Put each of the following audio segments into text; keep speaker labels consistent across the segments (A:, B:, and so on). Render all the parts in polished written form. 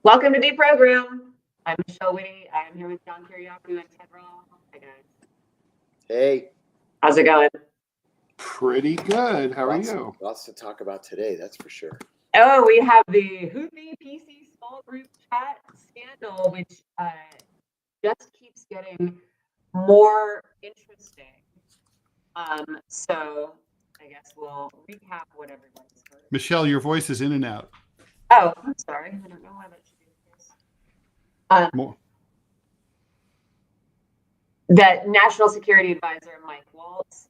A: Welcome to DeProgram. I'm Michelle Witte. I'm here with John Kiriakou and Ted Rall. Hi, guys.
B: Hey.
A: How's it going?
C: Pretty good. How are you?
B: Lots to talk about today, that's for sure.
A: Oh, we have the Houthi PC small group chat scandal, which just keeps getting more interesting. So I guess we'll recap what everyone's heard.
C: Michelle, your voice is in and out.
A: Oh, I'm sorry. I don't know why that should be the case.
C: More.
A: That National Security Advisor Mike Waltz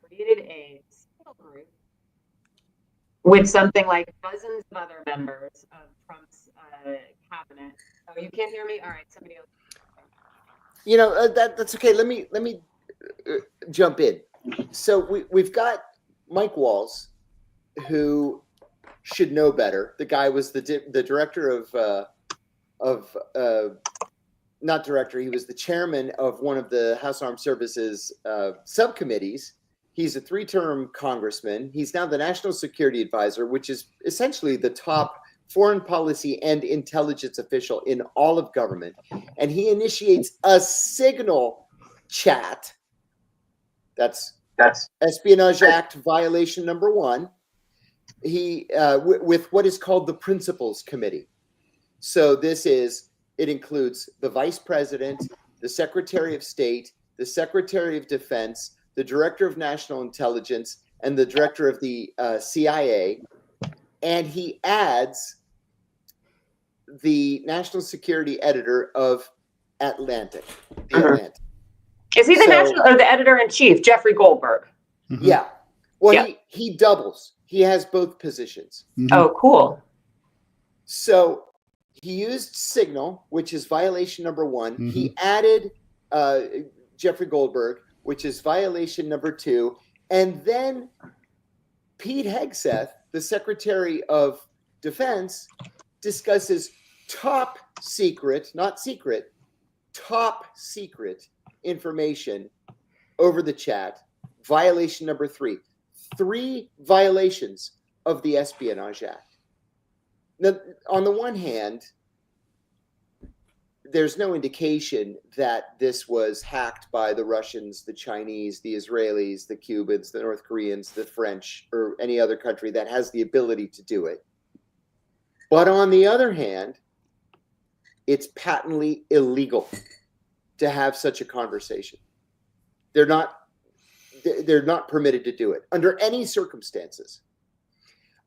A: created a signal group with something like dozens of other members of Trump's cabinet. Oh, you can't hear me? All right, somebody else.
B: You know, that's okay. Let me jump in. So we've got Mike Waltz, who should know better. The guy was the director not director. He was the chairman of one of the House Armed Services subcommittees. He's a 3-term congressman. He's now the National Security Advisor, which is essentially the top foreign policy and intelligence official in all of government. And he initiates a Signal chat. That's Espionage Act violation number 1. He with what is called the Principals Committee. So it includes the Vice President, the Secretary of State, the Secretary of Defense, the Director of National Intelligence, and the Director of the CIA. And he adds the National Security Editor of Atlantic. Atlantic.
A: Is he the national or the editor-in-chief, Jeffrey Goldberg?
C: Mm-hmm.
B: Yeah. Well,
A: yeah.
B: He doubles. He has both positions.
C: Mm-hmm.
A: Oh, cool.
B: So he used Signal, which is violation number 1. Mm-hmm. He added Jeffrey Goldberg, which is violation number 2. And then Pete Hegseth, the Secretary of Defense, discusses top secret, not secret, top secret information over the chat. Violation number 3. 3 violations of the Espionage Act. Now, on the one hand, there's no indication that this was hacked by the Russians, the Chinese, the Israelis, the Cubans, the North Koreans, the French, or any other country that has the ability to do it. But on the other hand, it's patently illegal to have such a conversation. They're not permitted to do it under any circumstances.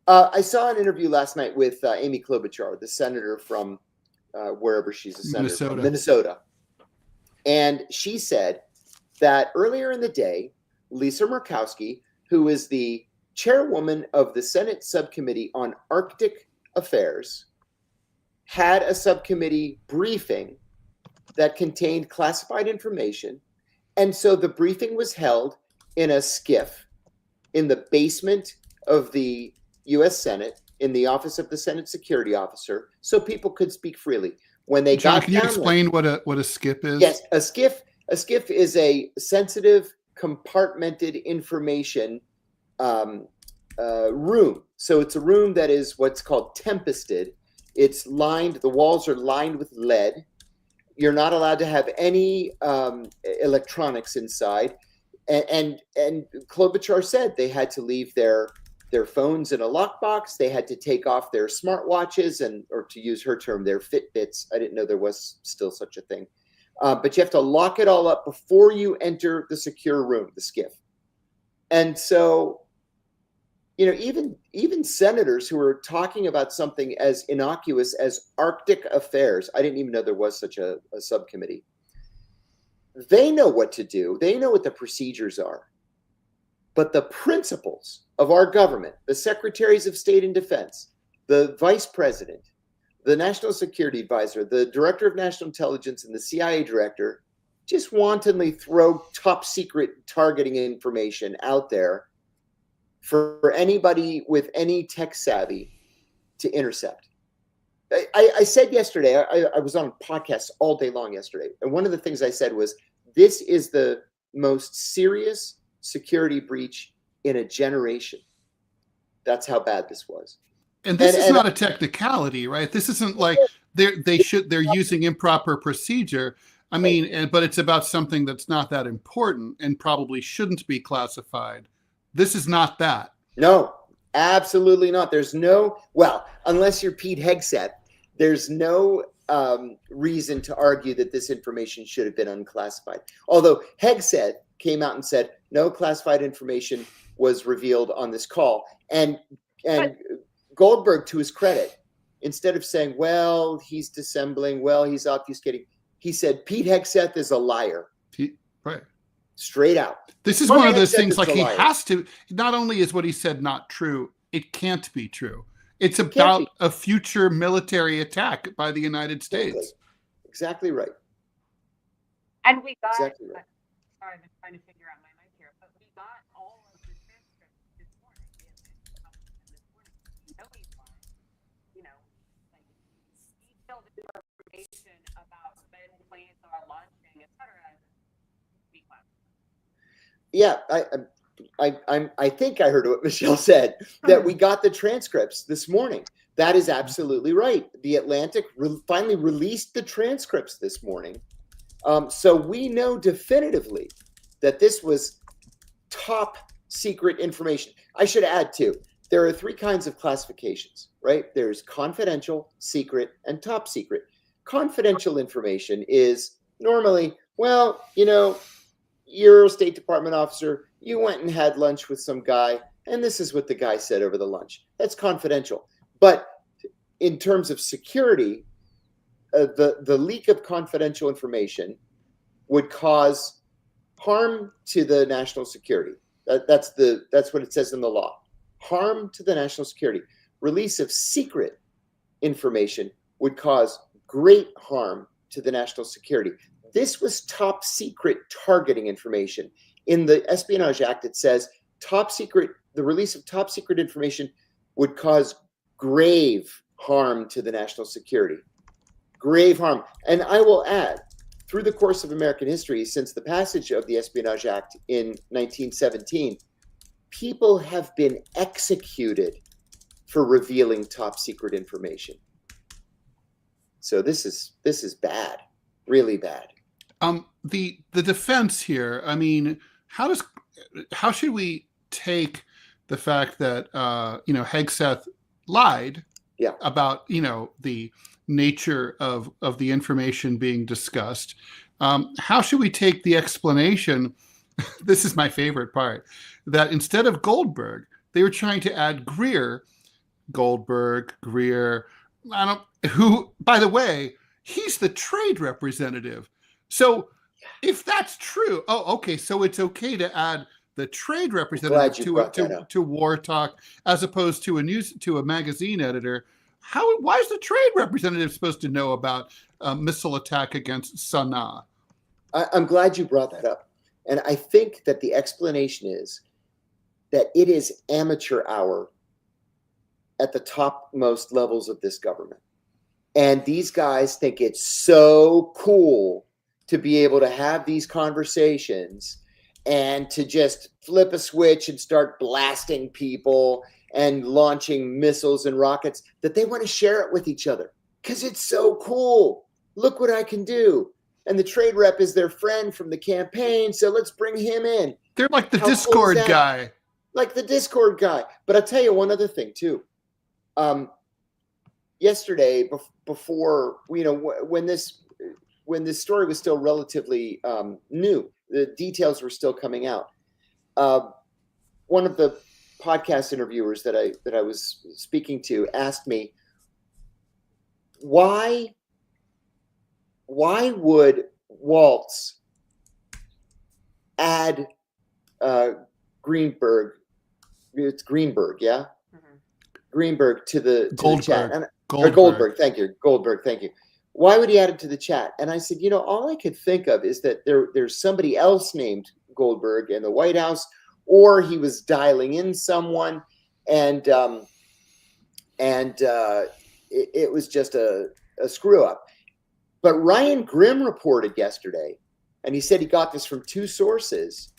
B: I saw an interview last night with Amy Klobuchar, the senator from wherever she's a senator from, Minnesota. And she said that earlier in the day, Lisa Murkowski, who is the chairwoman of the Senate Subcommittee on Arctic Affairs, had a subcommittee briefing that contained classified information. And so the briefing was held in a skiff in the basement of the U.S. Senate, in the office of the Senate Security Officer, so people could speak freely. When they
C: John,
B: got
C: can you explain what a skiff is?
B: Yes, a skiff is a sensitive, compartmented information room. So it's a room that is what's called tempested. It's lined. The walls are lined with lead. You're not allowed to have any electronics inside. And Klobuchar said they had to leave their phones in a lockbox. They had to take off their smartwatches or to use her term, their Fitbits. I didn't know there was still such a thing. But you have to lock it all up before you enter the secure room, the skiff. And so, you know, even senators who are talking about something as innocuous as Arctic affairs, I didn't even know there was such a subcommittee. They know what to do. They know what the procedures are. But the principals of our government, the secretaries of state and defense, the vice president, the national security advisor, the director of national intelligence, and the CIA director just wantonly throw top secret targeting information out there for anybody with any tech savvy to intercept. I said yesterday, I was on podcasts all day long yesterday, and one of the things I said was, this is the most serious security breach in a generation. That's how bad this was.
C: And this is not a technicality, right? This isn't like they're using improper procedure. I mean, but it's about something that's not that important and probably shouldn't be classified. This is not that.
B: No, absolutely not. There's no, well, unless you're Pete Hegseth, there's no reason to argue that this information should have been unclassified. Although Hegseth came out and said no classified information was revealed on this call. And Goldberg, to his credit, instead of saying, well, he's dissembling, well, he's obfuscating, he said Pete Hegseth is a liar.
C: Right.
B: Straight out.
C: This is one of those things, like, he has to, not only is what he said not true, it can't be true. It's about a future military attack by the United States.
B: Exactly right.
A: And we got,
B: exactly right.
A: Sorry, I'm just trying to figure out my mic here, but we got all of the transcripts this morning. We know he's lying. You know, like, detailed information about when planes are launching, etc.
B: Yeah, I think I heard what Michelle said, that we got the transcripts this morning. That is absolutely right. The Atlantic finally released the transcripts this morning. So we know definitively that this was top secret information. I should add too, there are three kinds of classifications, right? There's confidential, secret, and top secret. Confidential information is normally, well, you know, you're a State Department officer, you went and had lunch with some guy, and this is what the guy said over the lunch. That's confidential. But in terms of security, the leak of confidential information would cause harm to the national security. That's what it says in the law. Harm to the national security. Release of secret information would cause great harm to the national security. This was top secret targeting information. In the Espionage Act, it says the release of top secret information would cause grave harm to the national security. Grave harm. And I will add, through the course of American history, since the passage of the Espionage Act in 1917, people have been executed for revealing top secret information. So this is bad, really bad.
C: The defense here, I mean, how should we take the fact that Hegseth lied about the nature of the information being discussed? How should we take the explanation? This is my favorite part, that instead of Goldberg, they were trying to add Greer, who, by the way, he's the trade representative. So if that's true, okay, so it's okay to add the trade representative to war talk as opposed to a magazine editor. Why is the trade representative supposed to know about a missile attack against Sana'a?
B: I'm glad you brought that up. And I think that the explanation is that it is amateur hour at the topmost levels of this government. And these guys think it's so cool to be able to have these conversations and to just flip a switch and start blasting people and launching missiles and rockets, that they want to share it with each other because it's so cool. Look what I can do. And the trade rep is their friend from the campaign, so let's bring him in.
C: They're like the Discord guy.
B: Like the Discord guy. But I'll tell you one other thing too. Yesterday, before, when this story was still relatively new, the details were still coming out. One of the podcast interviewers that I was speaking to asked me, why would Waltz add Greenberg? It's Greenberg, yeah. Mm-hmm. Greenberg to the chat. Goldberg, thank you. Goldberg, thank you. Why would he add it to the chat? And I said, all I could think of is that there's somebody else named Goldberg in the White House, or he was dialing in someone, and it was just a screw up. But Ryan Grimm reported yesterday, and he said he got this from two sources,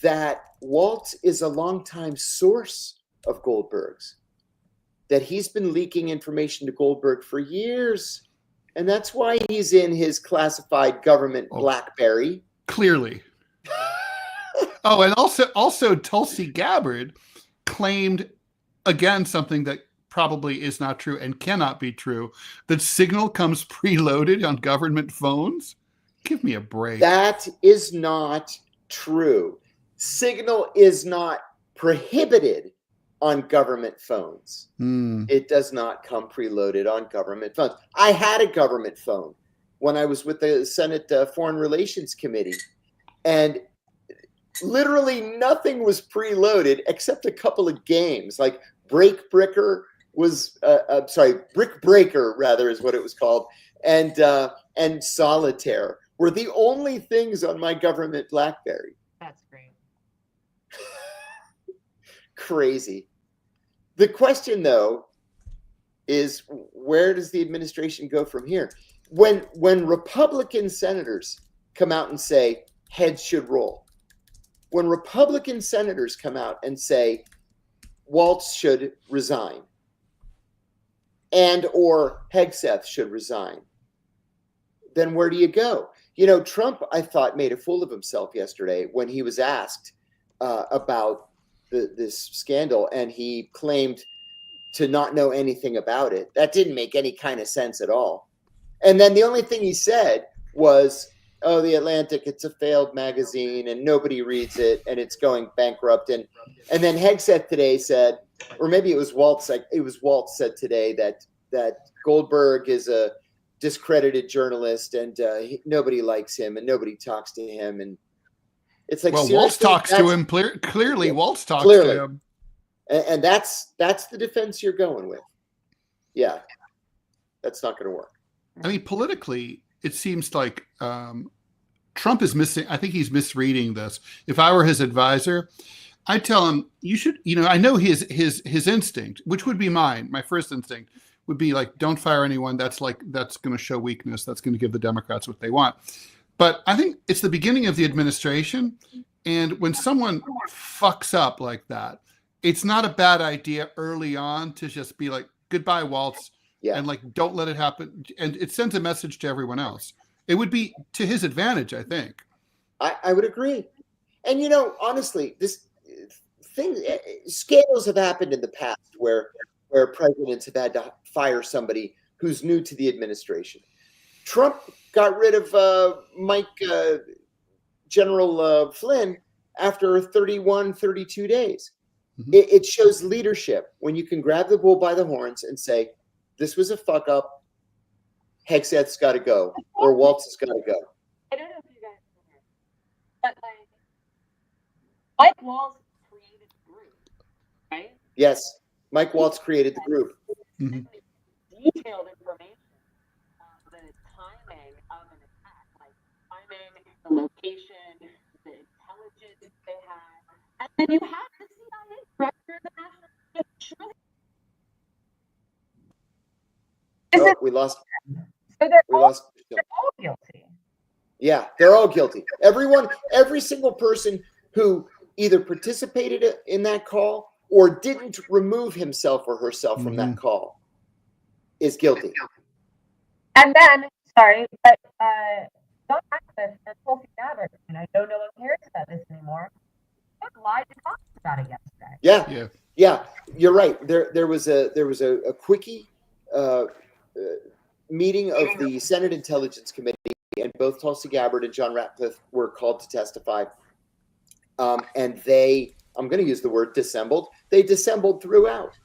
B: that Waltz is a longtime source of Goldberg's. that he's been leaking information to Goldberg for years. And that's why he's in his classified government BlackBerry.
C: Clearly. Oh, and also Tulsi Gabbard claimed, again, something that probably is not true and cannot be true, that Signal comes preloaded on government phones. Give me a break.
B: That is not true. Signal is not prohibited on government phones. It does not come preloaded on government phones. I had a government phone when I was with the Senate Foreign Relations Committee, and literally nothing was preloaded except a couple of games, like Brick Breaker rather is what it was called, and Solitaire were the only things on my government BlackBerry.
A: That's great.
B: Crazy. The question, though, is where does the administration go from here? When Republican senators come out and say heads should roll, when Republican senators come out and say Waltz should resign and or Hegseth should resign, then where do you go? You know, Trump, I thought, made a fool of himself yesterday when he was asked about this scandal, and he claimed to not know anything about it. That didn't make any kind of sense at all. And then the only thing he said was, oh, The Atlantic, it's a failed magazine and nobody reads it and it's going bankrupt. And then Hegseth today said, or maybe it was Waltz, said today that Goldberg is a discredited journalist and nobody likes him and nobody talks to him. And it's like,
C: well, Waltz talks to him clearly. Waltz talks to him.
B: And that's the defense you're going with. Yeah, that's not going to work.
C: I mean, politically, it seems like Trump is missing. I think he's misreading this. If I were his advisor, I'd tell him, you should, I know his instinct, which would be mine. My first instinct would be like, don't fire anyone. That's going to show weakness. That's going to give the Democrats what they want. But I think it's the beginning of the administration. And when someone fucks up like that, it's not a bad idea early on to just be like, goodbye, Waltz. Yeah. And like, don't let it happen. And it sends a message to everyone else. It would be to his advantage, I think.
B: I would agree. And, honestly, scandals have happened in the past where presidents have had to fire somebody who's new to the administration. Trump got rid of General Flynn after 31, 32 days. Mm-hmm. It shows leadership when you can grab the bull by the horns and say, this was a fuck up. Hegseth's got to go, or Waltz has got to go.
A: I don't know if you guys know this, but Mike Waltz created the group, right?
B: Yes, Mike Waltz created the group.
A: Mm-hmm. Detailed information of the timing of an attack, like timing, the location, the intelligence they had, and then you have the CIA director of the National Security.
B: We lost.
A: So they're all guilty.
B: Yeah, they're all guilty. Every single person who either participated in that call or didn't remove himself or herself from that call is guilty.
A: And then, sorry, but John Kiriakou and Tulsi Gabbard, and I know no one cares about this anymore, lied to talk about it yesterday.
B: Yeah. You're right. There was a quickie meeting of the Senate Intelligence Committee, and both Tulsi Gabbard and John Ratcliffe were called to testify. And they, I'm going to use the word dissembled. They dissembled throughout.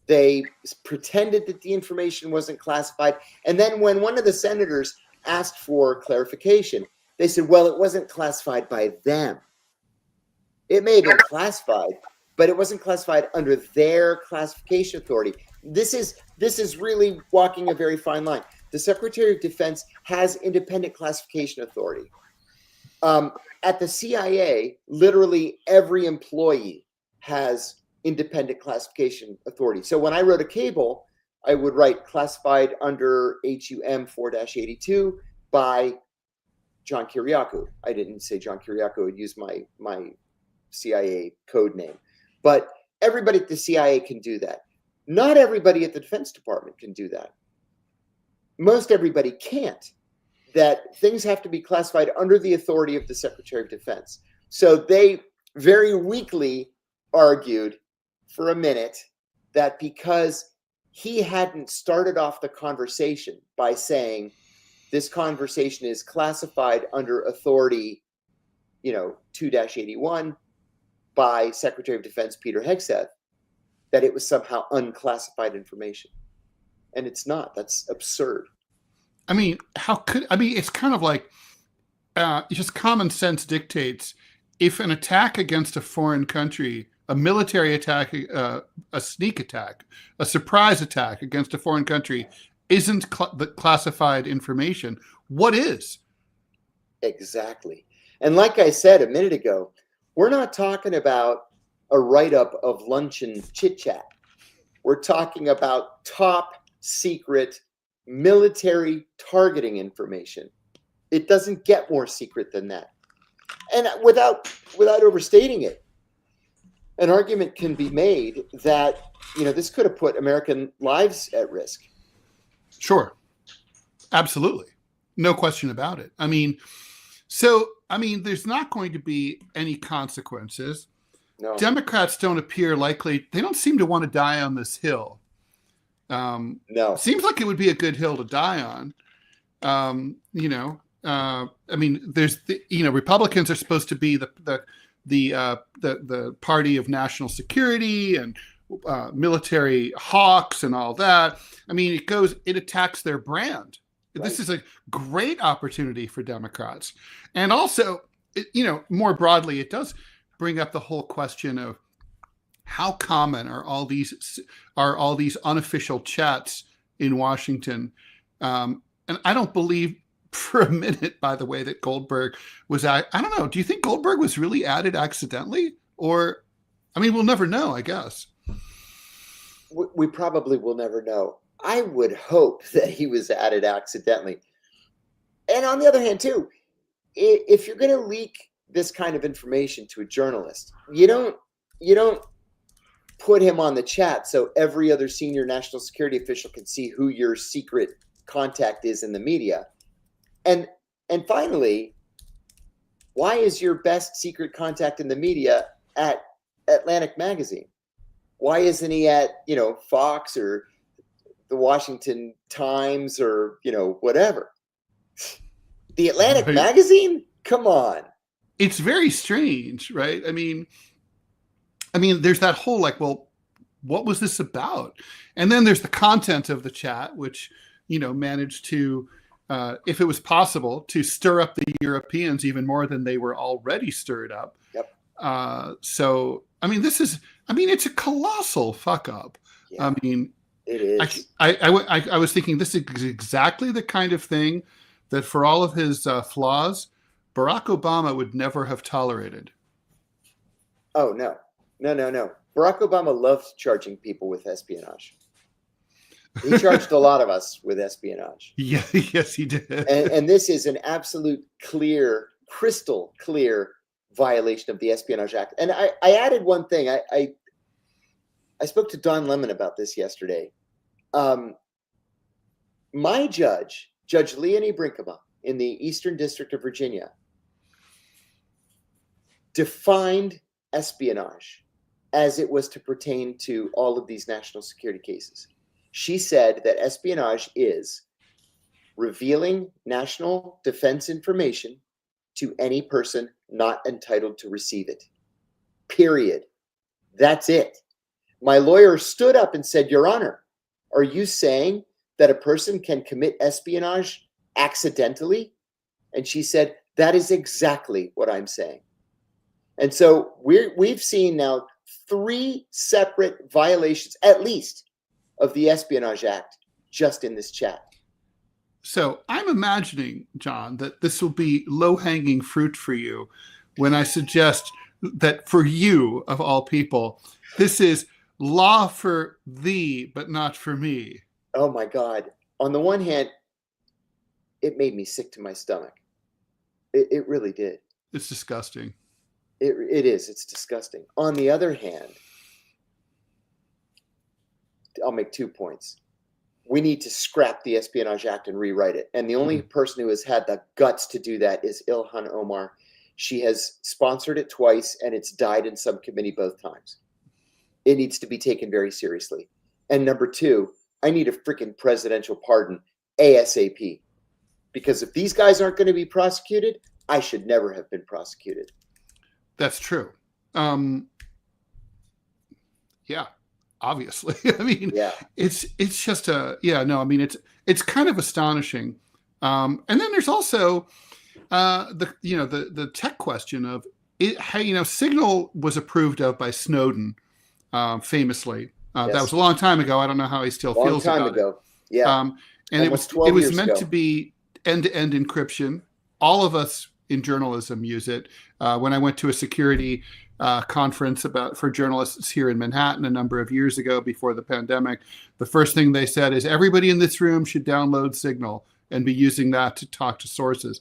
B: They pretended that the information wasn't classified. And then when one of the senators asked for clarification, they said, well, it wasn't classified by them. It may have been classified, but it wasn't classified under their classification authority. This is really walking a very fine line. The Secretary of Defense has independent classification authority. At the CIA, literally every employee has independent classification authority. So when I wrote a cable, I would write classified under HUM 4-82 by John Kiriakou. I didn't say John Kiriakou. I would use my CIA code name. But everybody at the CIA can do that. Not everybody at the Defense Department can do that. Most everybody can't. That things have to be classified under the authority of the Secretary of Defense. So they very weakly argued for a minute that because he hadn't started off the conversation by saying this conversation is classified under authority, 2-81 by Secretary of Defense Peter Hegseth, that it was somehow unclassified information. And it's not. That's absurd.
C: I mean, it's kind of like just common sense dictates if an attack against a foreign country, a military attack, a sneak attack, a surprise attack against a foreign country isn't classified information, what is?
B: Exactly. And like I said a minute ago, we're not talking about a write-up of luncheon chit-chat. We're talking about top secret military targeting information. It doesn't get more secret than that. And without overstating it, an argument can be made that, this could have put American lives at risk.
C: Sure. Absolutely. No question about it. There's not going to be any consequences.
B: No.
C: Democrats don't appear likely. They don't seem to want to die on this hill.
B: No.
C: Seems like it would be a good hill to die on. There's Republicans are supposed to be the party of national security and military hawks and all that. It attacks their brand. Right. This is a great opportunity for Democrats. And also, more broadly, it does bring up the whole question of how common are all these unofficial chats in Washington. And I don't believe for a minute, by the way, that Goldberg was, I don't know. Do you think Goldberg was really added accidentally? Or, we'll never know, I guess.
B: We probably will never know. I would hope that he was added accidentally. And on the other hand, too, if you're going to leak this kind of information to a journalist, you don't put him on the chat so every other senior national security official can see who your secret contact is in the media. And finally, why is your best secret contact in the media at Atlantic Magazine? Why isn't he at, Fox or the Washington Times or, whatever? The Atlantic Magazine? Come on.
C: It's very strange, right? There's that whole what was this about? And then there's the content of the chat, which, managed to, if it was possible, to stir up the Europeans even more than they were already stirred up.
B: Yep.
C: It's a colossal fuck up.
B: Yeah, it is.
C: I was thinking this is exactly the kind of thing that, for all of his flaws, Barack Obama would never have tolerated.
B: Oh, no. Barack Obama loved charging people with espionage. He charged a lot of us with espionage.
C: Yeah, yes, he did.
B: And this is an absolute crystal clear violation of the Espionage Act. And I added one thing. I spoke to Don Lemon about this yesterday. My Judge Leonie Brinkema in the Eastern District of Virginia, defined espionage as it was to pertain to all of these national security cases. She said that espionage is revealing national defense information to any person not entitled to receive it. Period. That's it. My lawyer stood up and said, Your Honor, are you saying that a person can commit espionage accidentally? And she said, that is exactly what I'm saying. And so we've seen now 3 separate violations, at least, of the Espionage Act just in this chat.
C: So I'm imagining, John, that this will be low-hanging fruit for you when I suggest that for you, of all people, this is law for thee, but not for me.
B: Oh, my God. On the one hand, it made me sick to my stomach. It really did.
C: It's disgusting.
B: It is. It's disgusting. On the other hand, I'll make 2 points. We need to scrap the Espionage Act and rewrite it. And the only person who has had the guts to do that is Ilhan Omar. She has sponsored it twice, and it's died in subcommittee both times. It needs to be taken very seriously. And number 2, I need a freaking presidential pardon ASAP. Because if these guys aren't going to be prosecuted, I should never have been prosecuted.
C: That's true. Yeah, obviously. I mean, it's just it's kind of astonishing. And then there's also the tech question of it. Hey, Signal was approved of by Snowden, famously. That was a long time ago. I don't know how he still feels about it.
B: Yeah.
C: And it was meant to be end-to-end encryption. All of us in journalism use it. When I went to a security conference for journalists here in Manhattan a number of years ago before the pandemic, the first thing they said is everybody in this room should download Signal and be using that to talk to sources.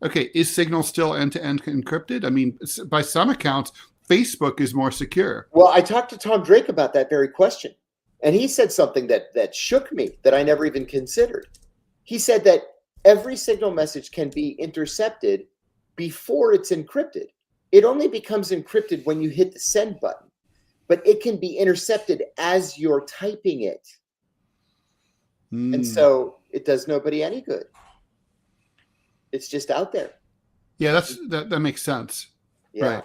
C: Okay, is Signal still end-to-end encrypted? I mean, by some accounts, Facebook is more secure.
B: Well, I talked to Tom Drake about that very question, and he said something that shook me that I never even considered. He said that every Signal message can be intercepted before it's encrypted. It only becomes encrypted when you hit the send button, but it can be intercepted as you're typing it. And so it does nobody any good. It's just out there.
C: Yeah, that makes sense.
B: Yeah.
C: Right.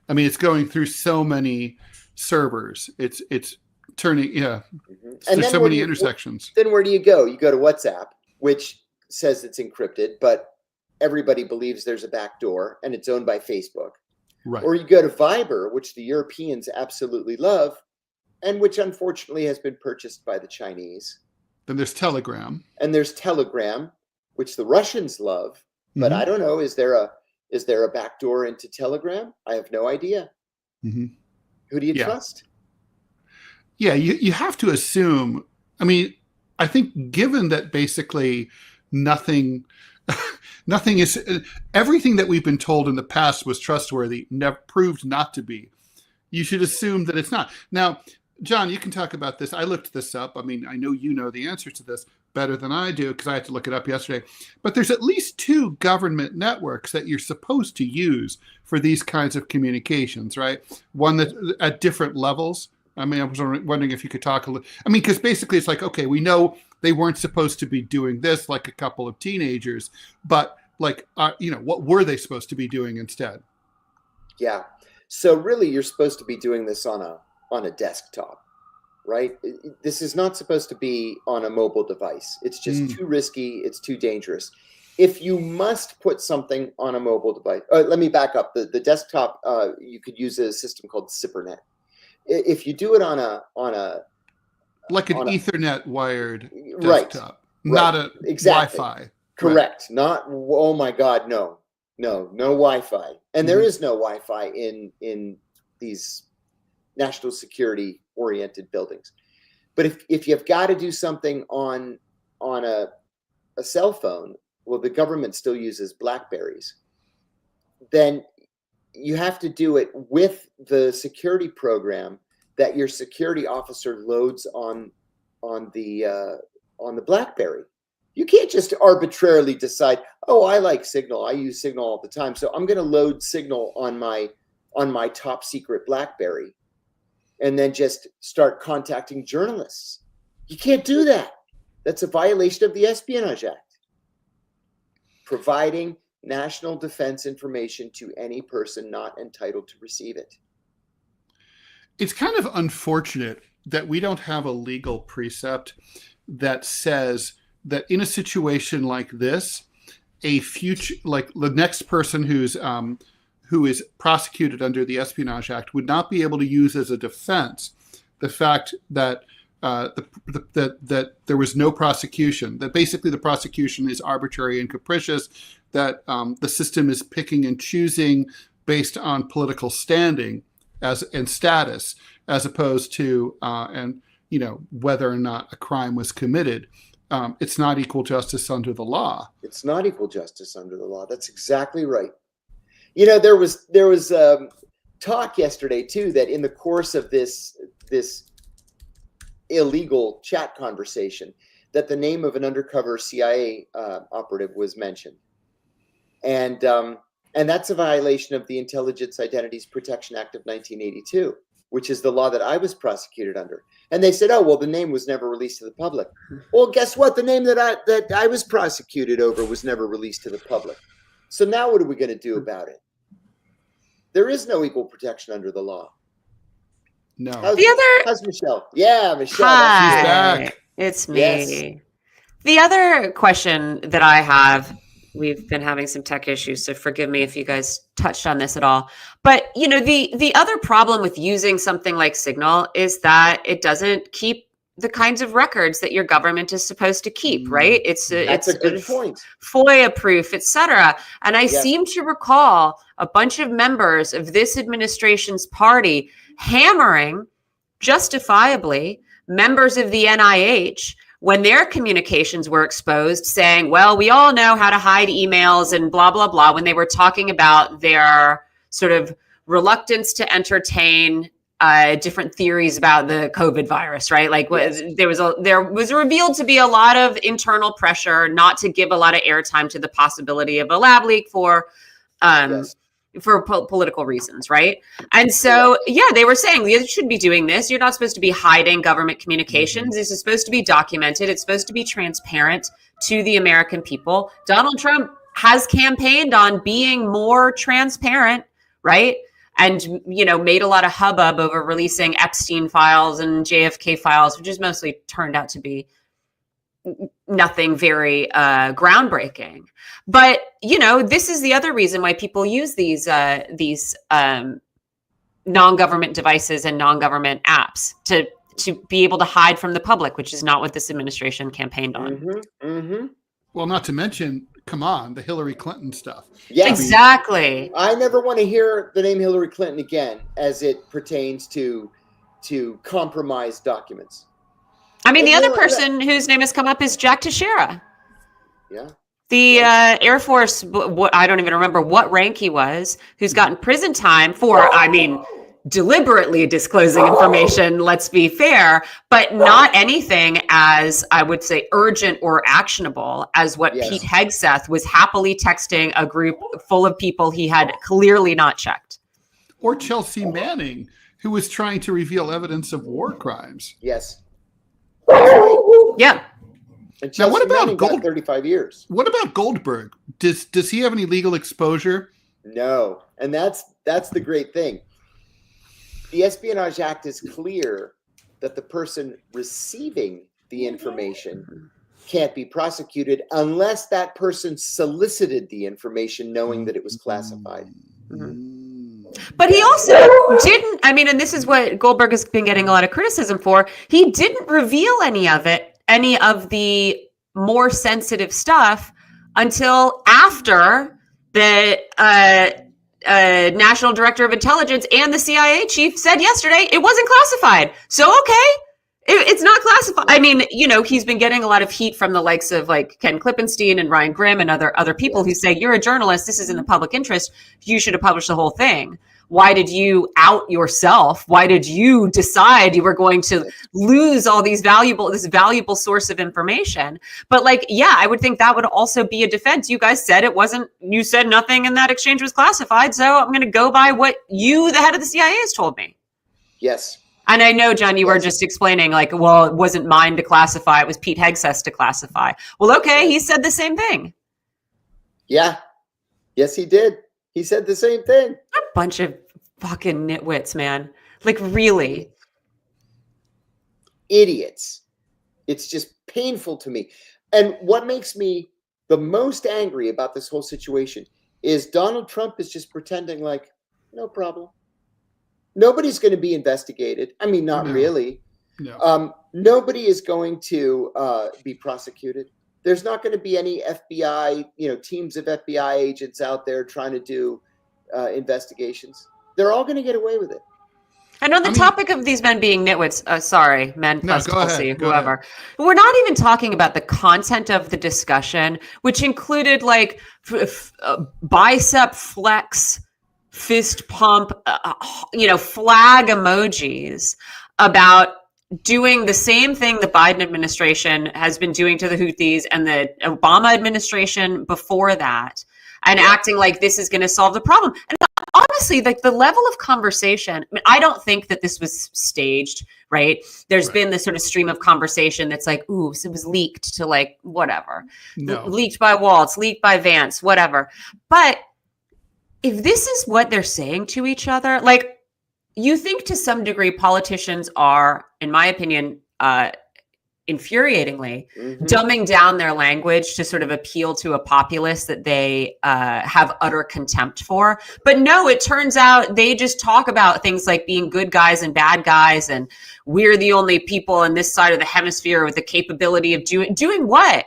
C: I mean, it's going through so many servers. It's turning, There's so many intersections.
B: Then where do you go? You go to WhatsApp, which says it's encrypted, but everybody believes there's a backdoor and it's owned by Facebook.
C: Right.
B: Or you go to Viber, which the Europeans absolutely love, and which unfortunately has been purchased by the Chinese.
C: Then there's Telegram.
B: And there's Telegram, which the Russians love. But I don't know, is there a backdoor into Telegram? I have no idea.
C: Mm-hmm.
B: Who do you trust?
C: Yeah, you have to assume. I mean, I think given that basically nothing is, everything that we've been told in the past was trustworthy, proved not to be. You should assume that it's not. Now, John, you can talk about this. I looked this up. I mean, I know you know the answer to this better than I do because I had to look it up yesterday. But there's at least 2 government networks that you're supposed to use for these kinds of communications, right? One that at different levels. I mean, I was wondering if you could talk a little. I mean, because basically it's like, okay, we know they weren't supposed to be doing this like a couple of teenagers, but like, what were they supposed to be doing instead?
B: Yeah. So really, you're supposed to be doing this on a desktop, right? This is not supposed to be on a mobile device. It's just too risky. It's too dangerous. If you must put something on a mobile device, let me back up. The desktop, you could use a system called CyberNet. If you do it on a
C: like an Ethernet wired
B: right,
C: desktop, not a Wi-Fi.
B: Correct. Right. Not, oh my God, no Wi-Fi. And there is no Wi-Fi in these national security oriented buildings. But if you've got to do something on a cell phone, well, the government still uses BlackBerries, then you have to do it with the security program that your security officer loads on the BlackBerry. You can't just arbitrarily decide, oh, I like Signal. I use Signal all the time, so I'm going to load Signal on my top secret BlackBerry and then just start contacting journalists. You can't do that. That's a violation of the Espionage Act. Providing national defense information to any person not entitled to receive it.
C: It's kind of unfortunate that we don't have a legal precept that says that in a situation like this, a future, like the next person who is prosecuted under the Espionage Act would not be able to use as a defense the fact that that there was no prosecution, that basically the prosecution is arbitrary and capricious, that the system is picking and choosing based on political standing and status, as opposed to whether or not a crime was committed. It's not equal justice under the law.
B: It's not equal justice under the law. That's exactly right. There was talk yesterday too that in the course of this illegal chat conversation that the name of an undercover CIA operative was mentioned. And that's a violation of the Intelligence Identities Protection Act of 1982, which is the law that I was prosecuted under. And they said, oh, well, the name was never released to the public. Well, guess what? The name that I was prosecuted over was never released to the public. So now what are we going to do about it? There is no equal protection under the law.
C: No.
B: How's Michelle? Yeah, Michelle.
D: Hi,
C: She's back.
D: it's me.
B: Yes.
D: The other question that I have, we've been having some tech issues, so forgive me if you guys touched on this at all. But the other problem with using something like Signal is that it doesn't keep the kinds of records that your government is supposed to keep, right?
B: That's a good point.
D: FOIA proof, et cetera. And I seem to recall a bunch of members of this administration's party hammering, justifiably, members of the NIH when their communications were exposed, saying, well, we all know how to hide emails and blah, blah, blah, when they were talking about their sort of reluctance to entertain different theories about the COVID virus, right? Like there was revealed to be a lot of internal pressure not to give a lot of airtime to the possibility of a lab leak for political reasons, right? And so, they were saying you should be doing this. You're not supposed to be hiding government communications. This is supposed to be documented. It's supposed to be transparent to the American people. Donald Trump has campaigned on being more transparent, right? And, made a lot of hubbub over releasing Epstein files and JFK files, which has mostly turned out to be nothing very groundbreaking. But, this is the other reason why people use these non-government devices and non-government apps to be able to hide from the public, which is not what this administration campaigned on.
B: Mm-hmm, mm-hmm.
C: Well, not to mention, come on, the Hillary Clinton stuff.
B: Yes.
D: Exactly.
B: I never want to hear the name Hillary Clinton again as it pertains to compromised documents.
D: I mean, the other person whose name has come up is Jack Teixeira.
B: Yeah.
D: The Air Force, I don't even remember what rank he was, who's gotten prison time for, deliberately disclosing information, let's be fair, but not anything as, I would say, urgent or actionable as what Pete Hegseth was happily texting a group full of people he had clearly not checked.
C: Or Chelsea Manning, who was trying to reveal evidence of war crimes.
B: Yes.
D: Yeah.
B: And
C: now, what about
B: 35 years?
C: What about Goldberg? Does he have any legal exposure?
B: No. And that's the great thing. The Espionage Act is clear that the person receiving the information can't be prosecuted unless that person solicited the information knowing that it was classified.
D: Mm-hmm. But he also didn't, and this is what Goldberg has been getting a lot of criticism for, he didn't reveal any of the more sensitive stuff until after the National Director of Intelligence and the CIA chief said yesterday it wasn't classified. So, okay, it's not classified. He's been getting a lot of heat from the likes of like Ken Klippenstein and Ryan Grimm and other people who say, you're a journalist, this is in the public interest, you should have published the whole thing. Why did you out yourself? Why did you decide you were going to lose all this valuable source of information? But I would think that would also be a defense. You guys said you said nothing in that exchange was classified. So I'm going to go by what the head of the CIA has told me.
B: Yes.
D: And I know, John, you were just explaining it wasn't mine to classify. It was Pete Hegseth to classify. Well, okay. He said the same thing.
B: Yeah. Yes, he did. He said the same thing.
D: A bunch of fucking nitwits, man. Really.
B: Idiots. It's just painful to me. And what makes me the most angry about this whole situation is Donald Trump is just pretending like, no problem. Nobody's going to be investigated. Not really. No. Nobody is going to be prosecuted. There's not going to be any FBI, teams of FBI agents out there trying to do investigations. They're all going to get away with it.
D: And on the topic of these men being nitwits, men plus Tulsi, whoever,
C: ahead.
D: We're not even talking about the content of the discussion, which included bicep flex, fist pump, flag emojis about doing the same thing the Biden administration has been doing to the Houthis and the Obama administration before that, and acting like this is going to solve the problem. And honestly, like the level of conversation, I mean, I don't think that this was staged, right? There's been this sort of stream of conversation that's like, ooh, so it was leaked to like whatever.
C: No.
D: Leaked by Waltz, leaked by Vance, whatever. But if this is what they're saying to each other, like, you think to some degree politicians are, in my opinion, infuriatingly dumbing down their language to sort of appeal to a populace that they have utter contempt for. But no, it turns out they just talk about things like being good guys and bad guys, and we're the only people on this side of the hemisphere with the capability of doing what?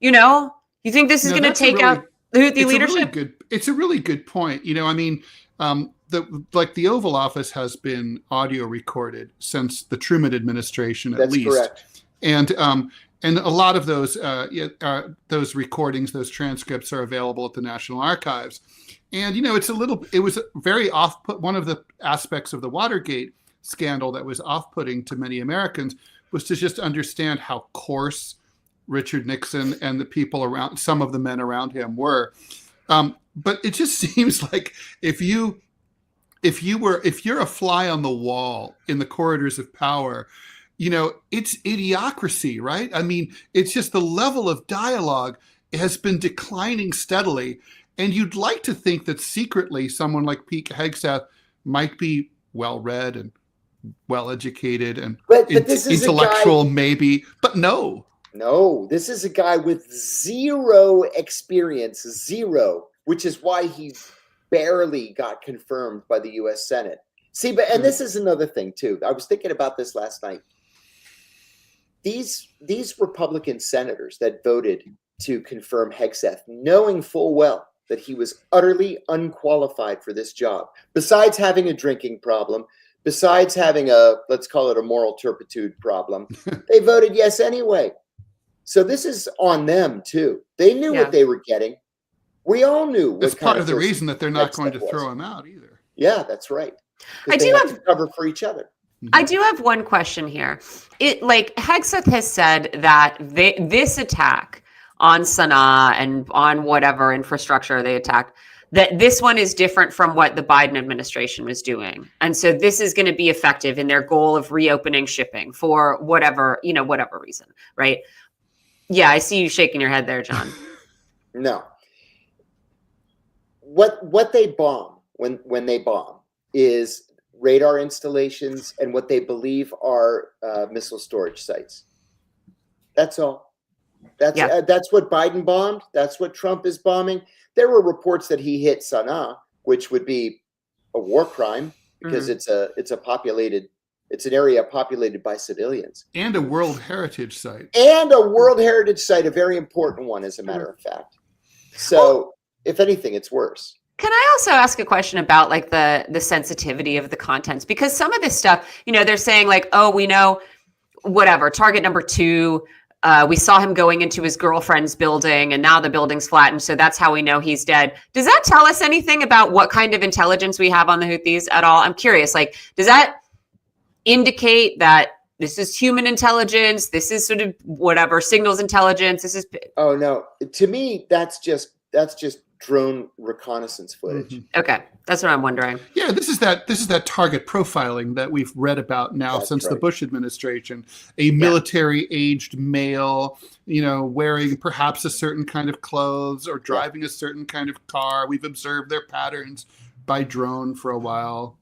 D: You know, you think this is going to take out the Houthi leadership?
C: It's a really good point. You know, I mean, the Oval Office has been audio recorded since the Truman administration, at least. That's correct. And a lot of those recordings, those transcripts, are available at the National Archives. And you know, it was very off-put. One of the aspects of the Watergate scandal that was off-putting to many Americans was to just understand how coarse Richard Nixon and the people around, some of the men around him, were. But it just seems like if you're a fly on the wall in the corridors of power, you know, it's idiocracy, right? I mean, it's just the level of dialogue has been declining steadily. And you'd like to think that secretly someone like Pete Hegseth might be well-read and well-educated and intellectual, maybe, but no.
B: No, this is a guy with zero experience, which is why he barely got confirmed by the U.S. Senate. See, and this is another thing too. I was thinking about this last night. These Republican senators that voted to confirm Hegseth, knowing full well that he was utterly unqualified for this job, besides having a drinking problem, besides having let's call it a moral turpitude problem, they voted yes anyway. So this is on them too. They knew what they were getting. We all knew.
C: That's part of the reason that they're not going to throw him out either.
B: Yeah, that's right.
D: I do have
B: to cover for each other.
D: I do have one question here. Hegseth has said that this attack on Sana'a and on whatever infrastructure they attacked, that this one is different from what the Biden administration was doing. And so this is going to be effective in their goal of reopening shipping for whatever reason, right? Yeah, I see you shaking your head there, John.
B: No. What they bomb when they bomb is radar installations and what they believe are missile storage sites. That's all. That's what Biden bombed. That's what Trump is bombing. There were reports that he hit Sana'a, which would be a war crime because it's an area populated by civilians.
C: And a World Heritage Site.
B: A very important one, as a matter of fact. So, if anything, it's worse.
D: Can I also ask a question about like the sensitivity of the contents? Because some of this stuff, you know, they're saying like, oh, we know whatever, target number 2, we saw him going into his girlfriend's building and now the building's flattened. So that's how we know he's dead. Does that tell us anything about what kind of intelligence we have on the Houthis at all? I'm curious, like, does that indicate that this is human intelligence? This is sort of whatever, signals intelligence. This is.
B: Oh, no. To me, that's just drone reconnaissance footage.
D: Okay, that's what I'm wondering.
C: Yeah, this is that target profiling that we've read about now since the Bush administration. A military-aged male, you know, wearing perhaps a certain kind of clothes or driving a certain kind of car. We've observed their patterns by drone for a while.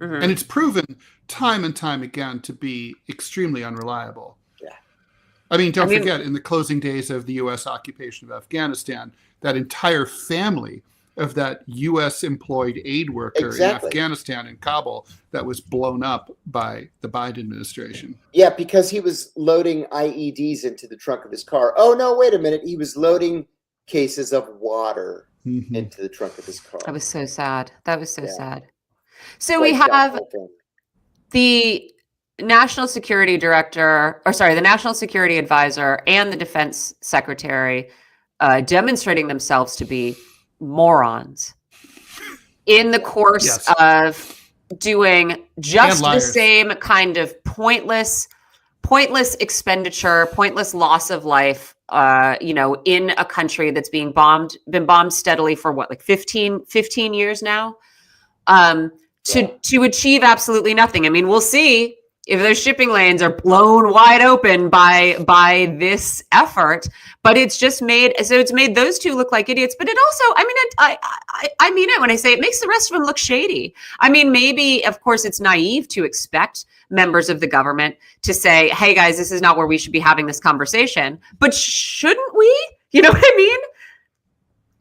C: And it's proven time and time again to be extremely unreliable. Yeah. I mean, don't forget, in the closing days of the U.S. occupation of Afghanistan, that entire family of that U.S. employed aid worker in Afghanistan, in Kabul, that was blown up by the Biden administration.
B: Yeah, because he was loading IEDs into the trunk of his car. Oh, no, wait a minute. He was loading cases of water into the trunk of his car.
D: That was so sad. Sad. So we have the National Security Director, the National Security Advisor and the Defense Secretary demonstrating themselves to be morons in the course of doing just the same kind of pointless expenditure, pointless loss of life, in a country that's been bombed steadily for what, like 15 years now, to achieve absolutely nothing. I mean, we'll see if those shipping lanes are blown wide open by this effort, but it's made those two look like idiots. But it also, I mean it when I say it makes the rest of them look shady. I mean, maybe, of course, it's naive to expect members of the government to say, hey guys, this is not where we should be having this conversation, but shouldn't we? You know what I mean?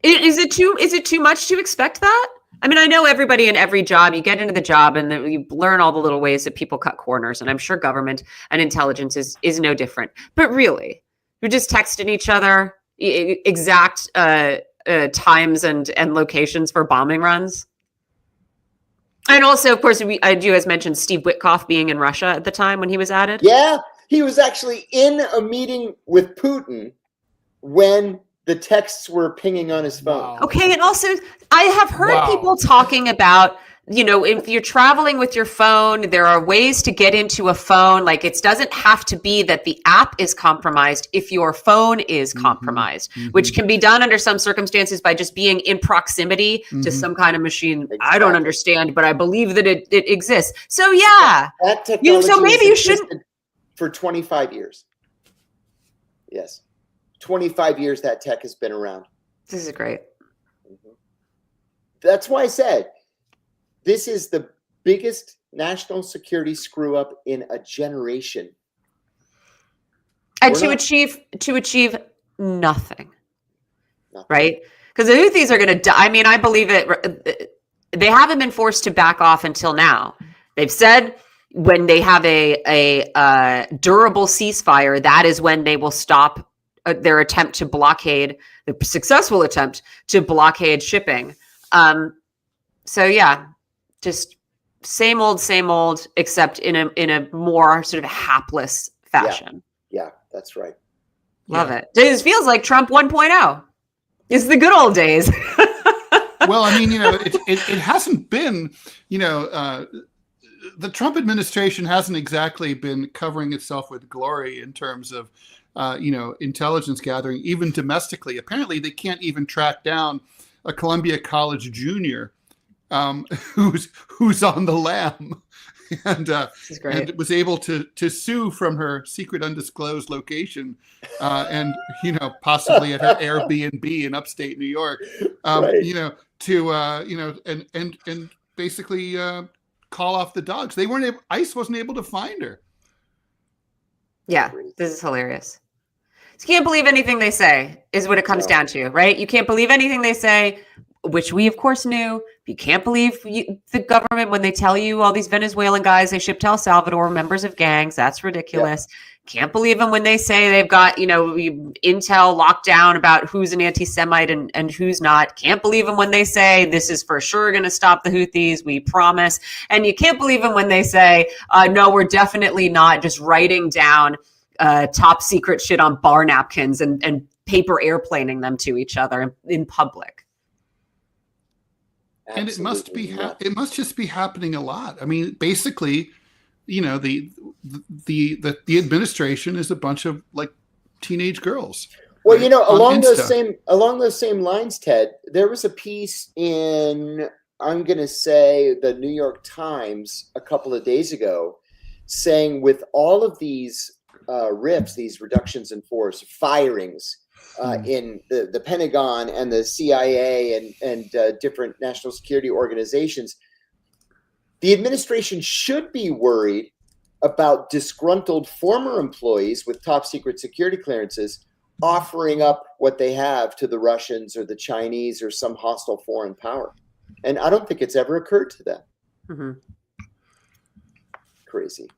D: Is it too much to expect that? I mean, I know everybody in every job, you get into the job and you learn all the little ways that people cut corners. And I'm sure government and intelligence is no different. But really, you're just texting each other exact times and locations for bombing runs. And also, of course, I do, as mentioned, Steve Witkoff being in Russia at the time when he was added.
B: Yeah, he was actually in a meeting with Putin when the texts were pinging on his phone.
C: Wow.
D: Okay, and also I have heard people talking about, if you're traveling with your phone, there are ways to get into a phone. Like, it doesn't have to be that the app is compromised if your phone is compromised, which can be done under some circumstances by just being in proximity to some kind of machine. Exactly. I don't understand, but I believe that it exists. So yeah,
B: that technology
D: so maybe you shouldn't.
B: For 25 years. Yes. 25 years that tech has been around.
D: This is great.
B: That's why I said this is the biggest national security screw up in a generation.
D: And to achieve nothing. Right? Because the Houthis are going to die. I mean, I believe it. They haven't been forced to back off until now. They've said when they have a durable ceasefire, that is when they will stop their attempt to blockade, the successful attempt to blockade shipping. So yeah, just same old, except in a more sort of hapless fashion.
B: Yeah, that's right.
D: Love it. This feels like Trump 1.0. It's the good old days.
C: Well, I mean, it hasn't been, the Trump administration hasn't exactly been covering itself with glory in terms of intelligence gathering, even domestically. Apparently, they can't even track down a Columbia College junior who's on the lam, and was able to sue from her secret undisclosed location, and possibly at her Airbnb in upstate New York, right. And basically call off the dogs. ICE wasn't able to find her.
D: Yeah, this is hilarious. You can't believe anything they say is what it comes down to, right? You can't believe anything they say, which we, of course, knew. You can't believe the government when they tell you all these Venezuelan guys they shipped to El Salvador, members of gangs. That's ridiculous. Yeah. Can't believe them when they say they've got, intel locked down about who's an anti-Semite and who's not. Can't believe them when they say this is for sure going to stop the Houthis, we promise. And you can't believe them when they say, no, we're definitely not, just writing down top secret shit on bar napkins and paper airplaning them to each other in public.
C: And it must just be happening a lot. I mean, basically, the administration is a bunch of like teenage girls.
B: Well, along those same lines, Ted, there was a piece in, I'm going to say, the New York Times a couple of days ago saying with all of these RIFs, these reductions in force, firings in the Pentagon and the CIA and different national security organizations, the administration should be worried about disgruntled former employees with top secret security clearances offering up what they have to the Russians or the Chinese or some hostile foreign power. And I don't think it's ever occurred to them. Mm-hmm. Crazy.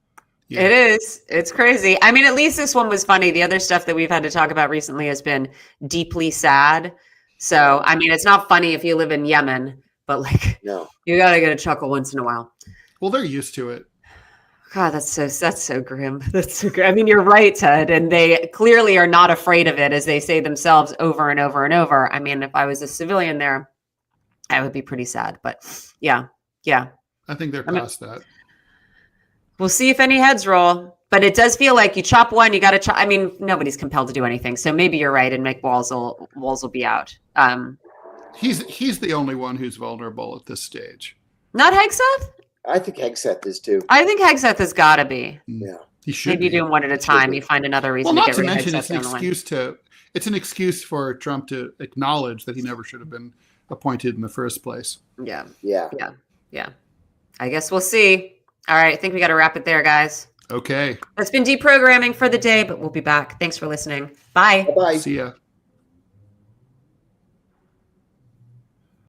D: Yeah. It is. It's crazy. I mean, at least this one was funny. The other stuff that we've had to talk about recently has been deeply sad. So, I mean, it's not funny if you live in Yemen, but you got to get a chuckle once in a while.
C: Well, they're used to it.
D: God, that's so grim. That's so grim. I mean, you're right, Ted. And they clearly are not afraid of it, as they say themselves over and over and over. I mean, if I was a civilian there, I would be pretty sad. But yeah.
C: I think they're past that.
D: We'll see if any heads roll. But it does feel like you chop one, you got to chop. I mean, nobody's compelled to do anything. So maybe you're right, and Mike Walls will be out.
C: He's the only one who's vulnerable at this stage.
D: Not Hegseth?
B: I think Hegseth is too.
D: I think Hegseth has got to be.
B: Yeah.
C: He should
D: maybe doing one at a time. You find another reason
C: well,
D: to
C: not
D: get
C: to
D: rid of
C: mention
D: Hegseth.
C: it's an excuse for Trump to acknowledge that he never should have been appointed in the first place.
D: Yeah. I guess we'll see. All right. I think we got to wrap it there, guys.
C: Okay.
D: That's been deprogramming for the day, but we'll be back. Thanks for listening. Bye.
B: Bye.
C: See ya.